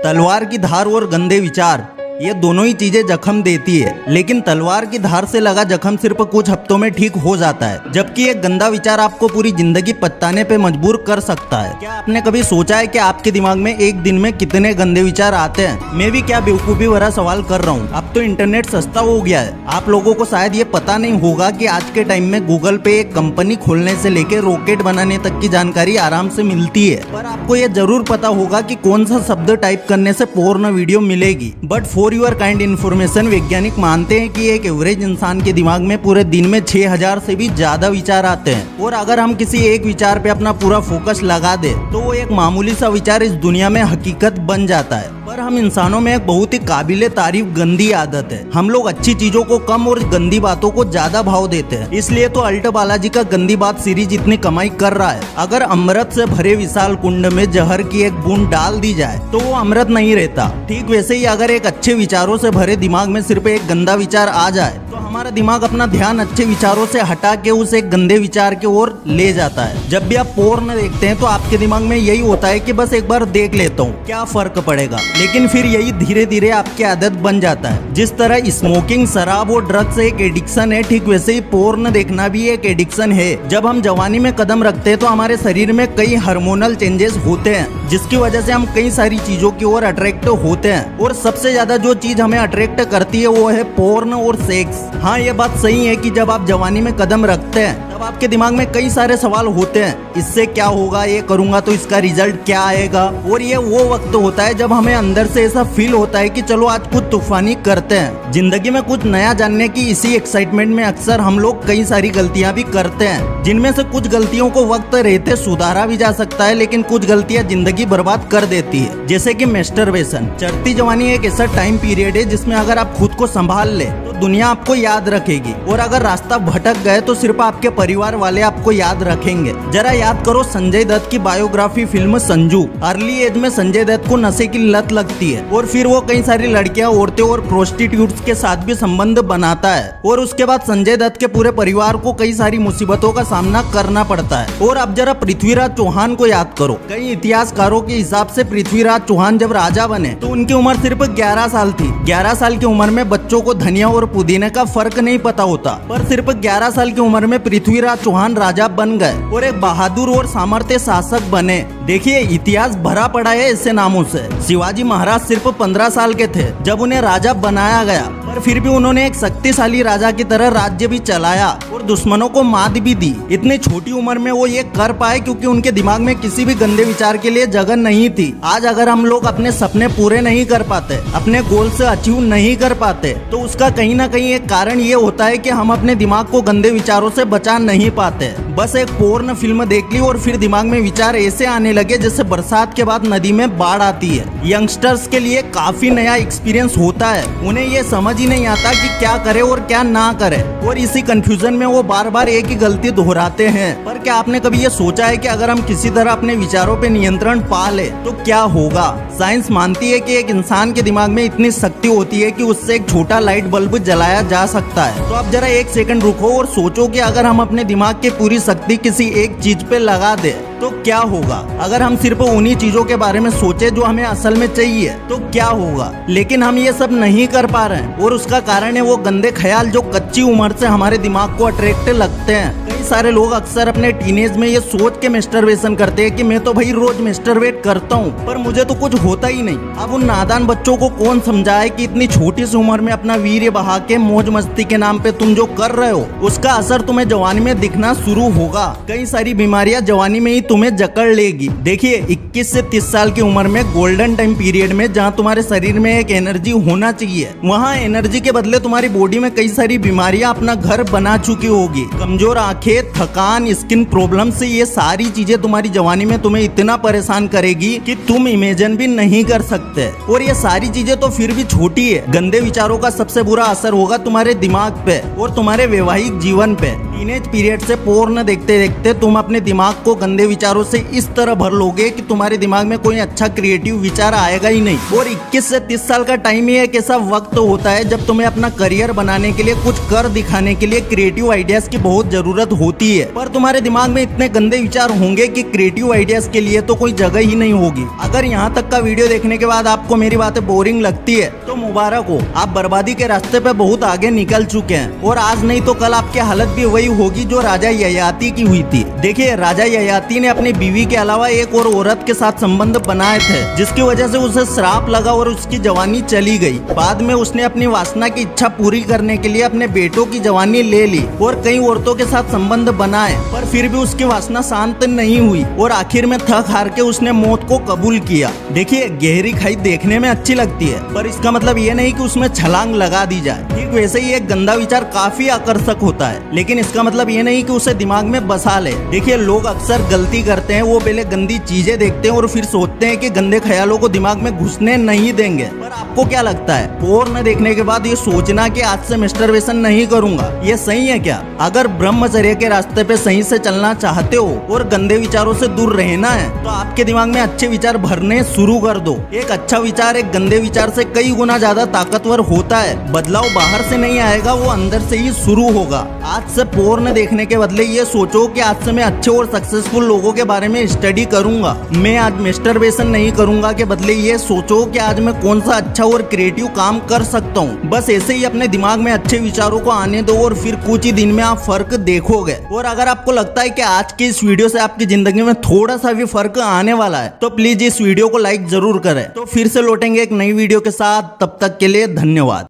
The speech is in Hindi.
तलवार की धार और गंदे विचार, ये दोनों ही चीजें जख्म देती है, लेकिन तलवार की धार से लगा जख्म सिर्फ कुछ हफ्तों में ठीक हो जाता है, जबकि एक गंदा विचार आपको पूरी जिंदगी पछताने पे मजबूर कर सकता है। क्या आपने कभी सोचा है कि आपके दिमाग में एक दिन में कितने गंदे विचार आते हैं? मैं भी क्या बेवकूफी भरा सवाल कर रहा हूँ। अब तो इंटरनेट सस्ता हो गया है। आप लोगों को शायद ये पता नहीं होगा कि आज के टाइम में गूगल पे एक कंपनी खोलने से लेके रॉकेट बनाने तक की जानकारी आराम से मिलती है। पर आपको ये जरूर पता होगा कि कौन सा शब्द टाइप करने से पोर्न वीडियो मिलेगी। But for your kind information, वैज्ञानिक मानते हैं कि एक एवरेज इंसान के दिमाग में पूरे दिन में 6000 से भी ज्यादा विचार आते हैं, और अगर हम किसी एक विचार पे अपना पूरा फोकस लगा दे तो वो एक मामूली सा विचार इस दुनिया में हकीकत बन जाता है। पर हम इंसानों में एक बहुत ही काबिले तारीफ गंदी आदत है। हम लोग अच्छी चीजों को कम और गंदी बातों को ज्यादा भाव देते हैं। इसलिए तो अल्ट बालाजी का गंदी बात सीरीज इतनी कमाई कर रहा है। अगर अमृत से भरे विशाल कुंड में जहर की एक बूंद डाल दी जाए तो वो अमृत नहीं रहता। ठीक वैसे ही अगर एक अच्छे विचारों से भरे दिमाग में सिर्फ एक गंदा विचार आ जाए तो हमारा दिमाग अपना ध्यान अच्छे विचारों से हटा के उस एक गंदे विचार की ओर ले जाता है। जब भी आप पोर्न देखते हैं तो आपके दिमाग में यही होता है कि बस एक बार देख लेता हूँ, क्या फर्क पड़ेगा। लेकिन फिर यही धीरे धीरे आपकी आदत बन जाता है। जिस तरह स्मोकिंग, शराब और ड्रग्स एक एडिक्शन है, ठीक वैसे ही पोर्न देखना भी एक एडिक्शन है। जब हम जवानी में कदम रखते हैं तो हमारे शरीर में कई हार्मोनल चेंजेस होते हैं, जिसकी वजह से हम कई सारी चीजों की ओर अट्रैक्ट होते हैं। और सबसे ज्यादा जो चीज हमें अट्रैक्ट करती है वो है पोर्न और सेक्स। हाँ, ये बात सही है कि जब आप जवानी में कदम रखते हैं तब आपके दिमाग में कई सारे सवाल होते हैं। इससे क्या होगा, ये करूंगा तो इसका रिजल्ट क्या आएगा। और ये वो वक्त होता है जब हमें अंदर से ऐसा फील होता है कि चलो आज कुछ तूफानी करते हैं। जिंदगी में कुछ नया जानने की इसी एक्साइटमेंट में अक्सर हम लोग कई सारी गलतियां भी करते हैं, जिनमें से कुछ गलतियों को वक्त रहते सुधारा भी जा सकता है, लेकिन कुछ गलतियां जिंदगी बर्बाद कर देती है। जैसे कि मैस्टरबेशन। चढ़ती जवानी एक ऐसा टाइम पीरियड है जिसमें अगर आप खुद को संभाल ले तो दुनिया आपको याद रखेगी, और अगर रास्ता भटक गए तो सिर्फ आपके परिवार वाले आपको याद रखेंगे। जरा याद करो संजय दत्त की biography film Sanju. Early age में संजय दत्त को नशे की लत लगती है और फिर वो कई सारी लड़कियां, औरतें और प्रोस्टिट्यूट्स के साथ भी संबंध बनाता है, और उसके बाद संजय दत्त के पूरे परिवार को कई सारी मुसीबतों का सामना करना पड़ता है। और अब जरा पृथ्वीराज चौहान को याद करो। कई इतिहासकारों के हिसाब से पृथ्वीराज चौहान जब राजा बने तो उनकी उम्र सिर्फ 11 साल थी। 11 साल की उम्र में बच्चों को धनिया और पुदीने का फर्क नहीं पता होता, पर सिर्फ 11 साल की उम्र में पृथ्वीराज चौहान राजा बन गए और एक बहादुर और सामर्थ्य शासक बने। देखिए, इतिहास भरा पड़ा है ऐसे नामों से। शिवाजी महाराज सिर्फ 15 साल के थे जब उन्हें राजा बनाया गया, पर फिर भी उन्होंने एक शक्तिशाली राजा की तरह राज्य भी चलाया और दुश्मनों को मात भी दी। इतनी छोटी उम्र में वो ये कर पाए क्योंकि उनके दिमाग में किसी भी गंदे विचार के लिए जगह नहीं थी। आज अगर हम लोग अपने सपने पूरे नहीं कर पाते, अपने गोल से अचीव नहीं कर पाते, तो उसका कहीं ना कहीं एक कारण ये होता है कि हम अपने दिमाग को गंदे विचारों से बचा नहीं पाते। बस एक पोर्न फिल्म देख ली और फिर दिमाग में विचार ऐसे आने लगे जैसे बरसात के बाद नदी में बाढ़ आती है। यंगस्टर्स के लिए काफी नया एक्सपीरियंस होता है। उन्हें ये समझ ही नहीं आता कि क्या करे और क्या ना करे, और इसी कंफ्यूजन में वो बार बार एक ही गलती दोहराते हैं। पर क्या आपने कभी ये सोचा है कि अगर हम किसी तरह अपने विचारों पे नियंत्रण पा ले तो क्या होगा? साइंस मानती है कि एक इंसान के दिमाग में इतनी शक्ति होती है कि उससे एक छोटा लाइट बल्ब जलाया जा सकता है। तो आप जरा एक सेकंड रुको और सोचो कि अगर हम अपने दिमाग की पूरी शक्ति किसी एक चीज पे लगा दे तो क्या होगा? अगर हम सिर्फ उन्हीं चीजों के बारे में सोचे जो हमें असल में चाहिए तो क्या होगा? लेकिन हम ये सब नहीं कर पा रहे हैं, और उसका कारण है वो गंदे ख्याल जो कच्ची उम्र से हमारे दिमाग को अट्रैक्ट लगते हैं। कई सारे लोग अक्सर अपने टीनेज में ये सोच के मैस्टरबेशन करते हैं कि मैं तो भाई रोज मैस्टरबेट करता हूँ, पर मुझे तो कुछ होता ही नहीं। अब उन नादान बच्चों को कौन समझाए कि इतनी छोटी सी उम्र में अपना वीर्य बहा के मौज मस्ती के नाम पे तुम जो कर रहे हो उसका असर तुम्हें जवानी में दिखना शुरू होगा। कई सारी बीमारियां जवानी में ही तुम्हें जकड़ लेगी। देखिए, 21 से 30 साल की उम्र में गोल्डन टाइम पीरियड में जहां तुम्हारे शरीर में एक एनर्जी होना चाहिए, वहां एनर्जी के बदले तुम्हारी बॉडी में कई सारी बीमारियां अपना घर बना चुकी होगी। कमजोर आंखें, थकान, स्किन प्रॉब्लम से ये सारी चीजें तुम्हारी जवानी में तुम्हें इतना परेशान करेगी कि तुम इमेजिन भी नहीं कर सकते। और ये सारी चीजें तो फिर भी छोटी है, गंदे विचारों का सबसे बुरा असर होगा तुम्हारे दिमाग पे और तुम्हारे वैवाहिक जीवन पे। टीनेज पीरियड से पोर्न देखते देखते तुम अपने दिमाग को गंदे विचारों से इस तरह भर लोगे कि तुम्हारे दिमाग में कोई अच्छा क्रिएटिव विचार आएगा ही नहीं। और 21 से 30 साल का टाइम ही एक ऐसा वक्त होता है जब तुम्हें अपना करियर बनाने के लिए, कुछ कर दिखाने के लिए क्रिएटिव आइडियाज की बहुत जरूरत होती है, पर तुम्हारे दिमाग में इतने गंदे विचार होंगे कि क्रिएटिव आइडियाज के लिए तो कोई जगह ही नहीं होगी। अगर यहाँ तक का वीडियो देखने के बाद आपको मेरी बातें बोरिंग लगती है तो मुबारक हो, आप बर्बादी के रास्ते पे बहुत आगे निकल चुके हैं और आज नहीं तो कल आपकी हालत भी वही होगी जो राजा ययाति की हुई थी। देखिए, राजा ययाति ने अपनी बीवी के अलावा एक और औरत के साथ संबंध बनाए थे, जिसकी वजह से उसे श्राप लगा और उसकी जवानी चली गई। बाद में उसने अपनी वासना की इच्छा पूरी करने के लिए अपने बेटों की जवानी ले ली और कई औरतों के साथ संबंध बनाए, पर फिर भी उसकी वासना शांत नहीं हुई और आखिर में थक हार के उसने मौत को कबूल किया। देखिए, गहरी खाई देखने में अच्छी लगती है, पर इसका मतलब ये नहीं कि उसमें छलांग लगा दी जाए। ठीक वैसे ही एक गंदा विचार काफी आकर्षक होता है, लेकिन इसका मतलब ये नहीं कि उसे दिमाग में बसा ले। देखिए, लोग अक्सर गलती करते हैं, वो पहले गंदी चीजें देखते हैं और फिर सोचते हैं कि गंदे ख्यालों को दिमाग में घुसने नहीं देंगे। पर आपको क्या लगता है, पोर्न देखने के बाद ये सोचना कि आज से मैस्टरबेशन नहीं करूंगा, ये सही है क्या? अगर ब्रह्मचर्य के रास्ते पे सही से चलना चाहते हो और गंदे विचारों से दूर रहना है तो आपके दिमाग में अच्छे विचार भरने शुरू कर दो। एक अच्छा विचार एक गंदे विचार से कई गुना ज्यादा ताकतवर होता है। बदलाव बाहर से नहीं आएगा, वो अंदर से ही शुरू होगा। आज से पोर्न देखने के बदले ये सोचो कि आज से मैं अच्छे और सक्सेसफुल लोगों के बारे में स्टडी करूंगा। मैं आज मैस्टरबेशन नहीं करूंगा के बदले ये सोचो कि आज मैं कौन सा अच्छा और क्रिएटिव काम कर सकता हूँ। बस ऐसे ही अपने दिमाग में अच्छे विचारों को आने दो और फिर कुछ ही दिन में आप फर्क देखोगे। और अगर आपको लगता है कि आज की इस वीडियो से आपकी जिंदगी में थोड़ा सा भी फर्क आने वाला है तो प्लीज इस वीडियो को लाइक जरूर करें। तो फिर से लौटेंगे एक नई वीडियो के साथ, तब तक के लिए धन्यवाद।